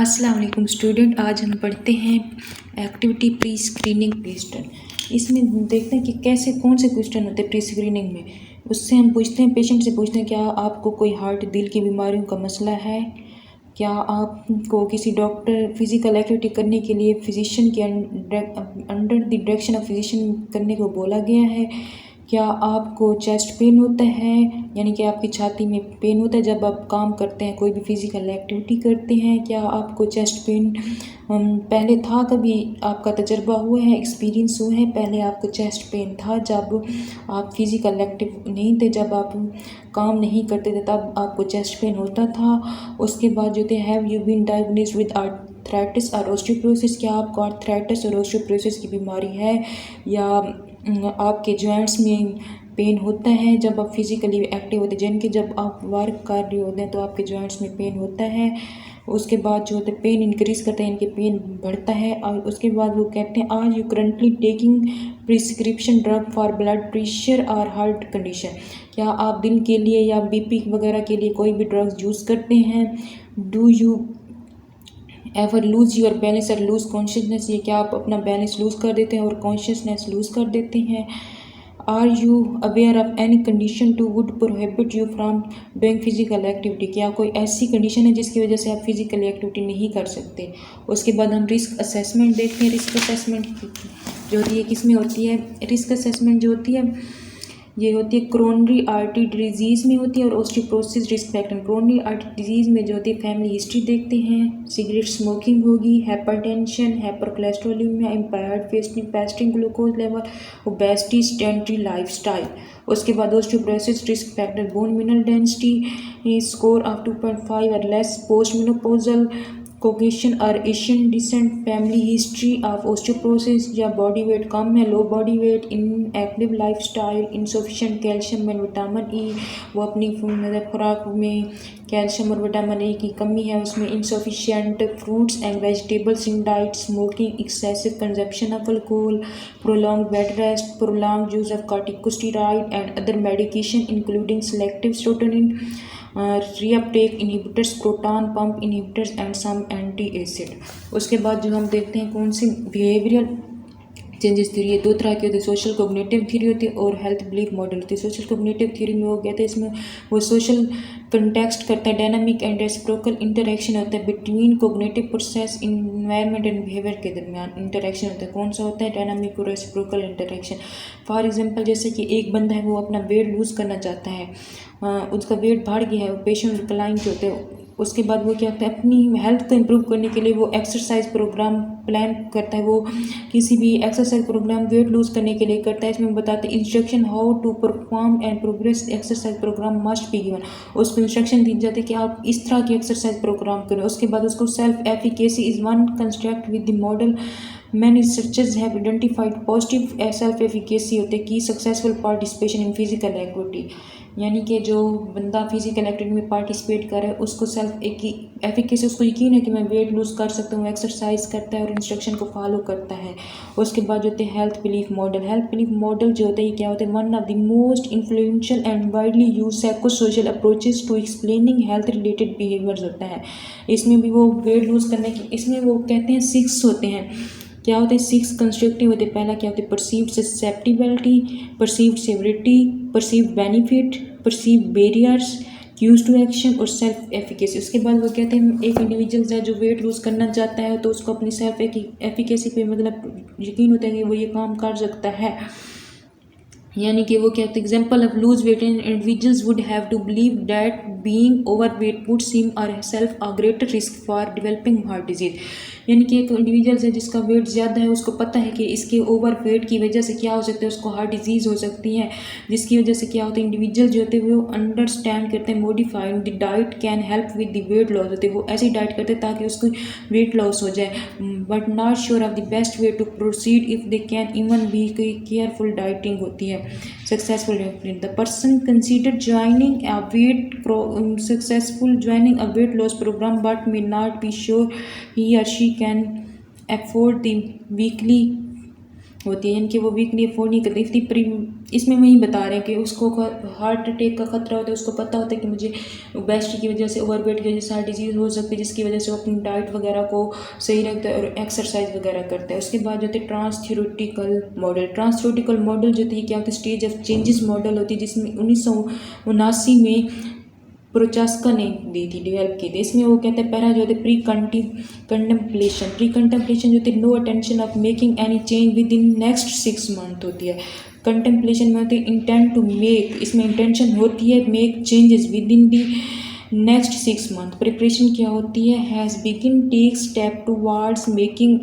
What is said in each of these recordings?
अस्सलाम वालेकुम स्टूडेंट। आज हम पढ़ते हैं एक्टिविटी प्री स्क्रीनिंग क्वेश्चन। इसमें देखते हैं कि कैसे कौन से क्वेश्चन होते हैं प्री स्क्रीनिंग में। उससे हम पूछते हैं, पेशेंट से पूछते हैं क्या आपको कोई हार्ट दिल की बीमारियों का मसला है, क्या आपको किसी डॉक्टर फिजिकल एक्टिविटी करने के लिए फिजिशियन के under the direction of physician करने को बोला गया है, क्या आपको चेस्ट पेन होता है यानी कि आपकी छाती में पेन होता है जब आप काम करते हैं, कोई भी फिजिकल एक्टिविटी करते हैं, क्या आपको चेस्ट पेन पहले था, कभी आपका तजर्बा हुआ है, एक्सपीरियंस हुआ है, पहले आपको चेस्ट पेन था जब आप फिजिकल एक्टिव नहीं थे, जब आप काम नहीं करते थे तब आपको चेस्ट पेन होता था। उसके बाद जो थे have you been diagnosed with arthritis और ऑस्टियोपोरोसिस, क्या आपको आर्थराइटिस और ऑस्टियोपोरोसिस की बीमारी है, या आपके जॉइंट्स में पेन होता है जब आप फिज़िकली एक्टिव होते हैं, जिनके जब आप वर्क कर रहे होते हैं तो आपके जॉइंट्स में पेन होता है। उसके बाद जो होता है पेन इंक्रीज़ करता है, इनके पेन बढ़ता है। और उसके बाद वो कहते हैं are you currently taking prescription drug for blood pressure और हार्ट कंडीशन, क्या आप दिल के लिए या बीपी वगैरह के लिए कोई भी ड्रग्स यूज़ करते हैं। Do you ever lose your balance और लूज़ कॉन्शियसनेस, ये क्या आप अपना बैलेंस लूज़ कर देते हैं और कॉन्शियसनेस लूज़ कर देते हैं। Are you aware of any condition to would prohibit you from doing physical activity, क्या कोई ऐसी कंडीशन है जिसकी वजह से आप फिजिकल एक्टिविटी नहीं कर सकते। उसके बाद हम रिस्क असेसमेंट देखते हैं। रिस्क असेसमेंट जो होती है किस में होती है, रिस्क असेसमेंट जो होती है ये होती है क्रोनरी आर्टरी डिजीज़ में होती है और osteoporosis risk factor. Coronary artery disease में जो होती है फैमिली हिस्ट्री देखते हैं, सिगरेट स्मोकिंग होगी, hypertension, hyper cholesterolemia, impaired fasting glucose level, obesity, sedentary lifestyle. उसके बाद osteoporosis risk factor bone mineral density score of 2.5 और लेस, पोस्ट मेनोपॉजल कोगेशन और Asian descent, family history of osteoporosis या body weight कम है, low body weight, inactive lifestyle, insufficient calcium and vitamin ई, वो अपनी खुराक में कैल्शियम और विटामिन ए की कमी है, उसमें insufficient fruits and vegetables in diet, smoking, excessive consumption of alcohol, prolong bed rest, prolong use of corticosteroid and other medication including selective serotonin reuptake inhibitors, proton pump inhibitors and some anti acid. उसके बाद जो हम देखते हैं कौन सी behavioural changes theory है, दो तरह की होती है, सोशल कोग्निटिव थ्योरी होती है और हेल्थ बिलीफ मॉडल होती है। सोशल कोग्निटिव थ्योरी में वो कहते हैं इसमें वो सोशल कंटेक्स्ट करता है, डायनामिक एंड रेसिप्रोकल इंटरेक्शन होता है between cognitive process, environment and behaviour के दरमियान इंटरेक्शन होता है। कौन सा होता है, डायनामिक और रेसिप्रोकल इंटरेक्शन। फॉर एग्जांपल जैसे कि एक बंदा है वो अपना वेट लूज़ करना चाहता है, उसका वेट बढ़ गया है, वो पेशेंट क्लाइंट होते हैं, उसके बाद वो क्या होता है अपनी हेल्थ को इम्प्रूव करने के लिए वो एक्सरसाइज प्रोग्राम प्लान करता है, वो किसी भी एक्सरसाइज प्रोग्राम वेट लूज़ करने के लिए करता है। इसमें बताते हैं instruction how to perform and progress exercise program must be given, उसको इंस्ट्रक्शन दी जाती है कि आप इस तरह की एक्सरसाइज प्रोग्राम करें। उसके बाद उसको self efficacy is one construct with the model many researchers have identified positive self efficacy होते हैं कि successful participation in physical activity, यानी कि जो बंदा फिजिकल एक्टिविटी में पार्टिसिपेट करे उसको सेल्फ एफिकेसी, उसको यकीन है कि मैं वेट लूज़ कर सकता हूँ, एक्सरसाइज करता है और इंस्ट्रक्शन को फॉलो करता है। उसके बाद जो होते हैं health belief model. Health belief model जो होता है ये क्या होता है, one of the most influential and widely use psycho social approaches to explaining health related behaviours होता है। इसमें भी वो वेट लूज़ करने की, इसमें वो कहते हैं 6 होते हैं, क्या होते हैं 6 कंस्ट्रक्टिव होते हैं। पहला क्या होता है perceived susceptibility, perceived severity, perceived benefit, perceived barriers, cues to action और सेल्फ एफिकेसी। उसके बाद वो कहते हैं एक इंडिविजुअल है जो वेट लूज़ करना चाहता है तो उसको अपनी सेल्फ एफिकेसी पे मतलब यकीन होता है कि वो ये काम कर सकता है, यानी कि वो क्या example of lose weight individuals would have to believe that being over weight puts him or self a greater risk for developing heart disease, यानी कि एक इंडिविजुअल है जिसका वेट ज़्यादा है, उसको पता है कि इसके ओवर वेट की वजह से क्या हो सकता है, उसको हार्ट डिजीज़ हो सकती है, जिसकी वजह से क्या होता है इंडिविजुअल जो होते हैं वो अंडरस्टैंड करते हैं modifying the diet can help with the weight loss होते हैं, वो ऐसी डाइट करते हैं ताकि उसको वेट लॉस हो जाए, but not sure of the best way to proceed if they can even be careful dieting होती है successful. The person consider joining a weight successful joining a weight loss program but may not be sure he or she can afford the weekly होती है, यानी कि वो weekly afford नहीं करती। इसमें वही बता रहे हैं कि उसको हार्ट अटैक का खतरा होता है, उसको पता होता है कि मुझे ओबेसिटी की वजह से, ओवरवेट की वजह से हार्ट डिजीज़ हो सकती है, जिसकी वजह से वो अपनी डाइट वगैरह को सही रखता है और एक्सरसाइज वगैरह करता है। उसके बाद जो होती है ट्रांसथ्योरेटिकल मॉडल। ट्रांसथ्योरेटिकल मॉडल जो होती है क्या होती है, स्टेज ऑफ चेंजेस मॉडल होती है, जिसमें 1979 में प्रोचास्का ने दी थी, डेवलप की थी। इसमें वो कहते हैं पहला जो होता है प्री कंटेम्पलेशन। प्री कंटेम्पलेशन जो होती है no attention of making any change within next 6 month होती है। कंटेम्पलेशन में होती है इंटेंट टू मेक, इसमें इंटेंशन होती है make changes within the next 6 month. Preparation क्या होती है, has begin take step towards making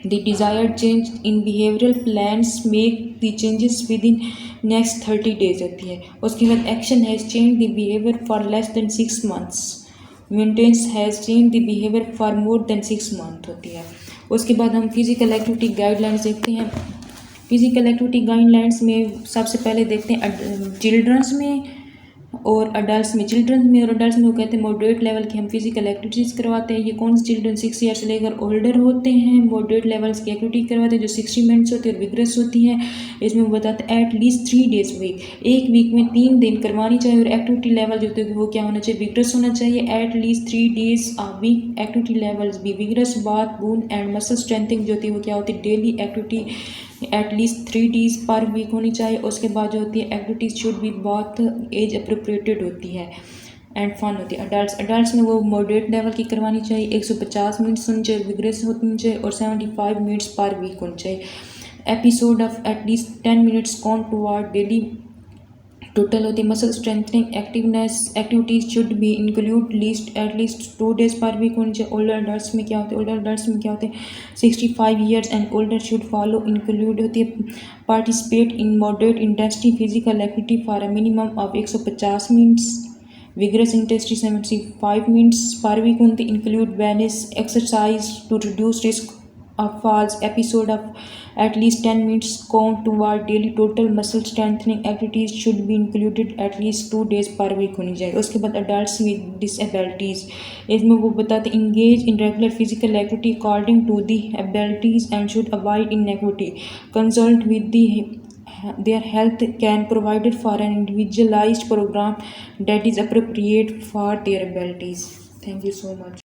the desired change in behavioral plans, make the changes within next 30 days होती है। उसके बाद action has changed the behavior for less than 6 months, maintenance has changed the behavior for more than 6 months होती है। उसके बाद हम physical activity guidelines देखते हैं। फिजिकल एक्टिविटी गाइडलाइंस में सबसे पहले देखते हैं चिल्ड्रंस में और अडल्ट में। चिल्ड्रन में और अडल्ट में वो कहते हैं मॉडरेट लेवल की हम फिजिकल एक्टिविटीज़ करवाते हैं। ये कौन से चिल्ड्रन 6 ईयर से लेकर ओल्डर होते हैं, मॉडरेट लेवल्स की एक्टिविटी करवाते हैं जो 60 मिनट्स होती है और विग्रेस होती हैं। इसमें वो बताते हैं एट लीस्ट 3 डेज वीक, एक वीक में 3 दिन करवानी चाहिए। और एक्टिविटी लेवल जो होती है वो क्या होना चाहिए, विग्रेस होना चाहिए। At least 3 days a week activity levels भी vigorous. Both bone and muscle strengthening जो होती है वो क्या होती है, daily activity at least 3 days per week होनी चाहिए। उसके बाद जो होती है एक्टिविटीज शुड बी बहुत एज अप्रोप्रिएटेड होती है एंड फन होती है। अडल्ट्स में वो मॉडरेट लेवल की करवानी चाहिए, 150 मिनट्स होनी चाहिए, विग्रेस होनी चाहिए और 75 मिनट्स पर वीक होनी चाहिए। Episode of at least 10 minutes count toward daily total होती है। Muscle strengthening activities should be include at least 2 days per week होनी चाहिए। ओल्डर अडल्ट्स में क्या होते हैं 65 years and older should follow include होती है participate in moderate intensity physical activity for a minimum of 150 minutes, vigorous intensity 75 minutes per week होती है। Include venous exercise to reduce risk of falls. Episode of at least 10 minutes count toward daily total muscle strengthening activities should be included at least 2 days per week होनी चाहिए। उसके बाद adults with disabilities, इसमें वो बताते engage in regular physical activity according to the abilities and should abide in activity, consult with their health can provided for an individualized program that is appropriate for their abilities. Thank you so much.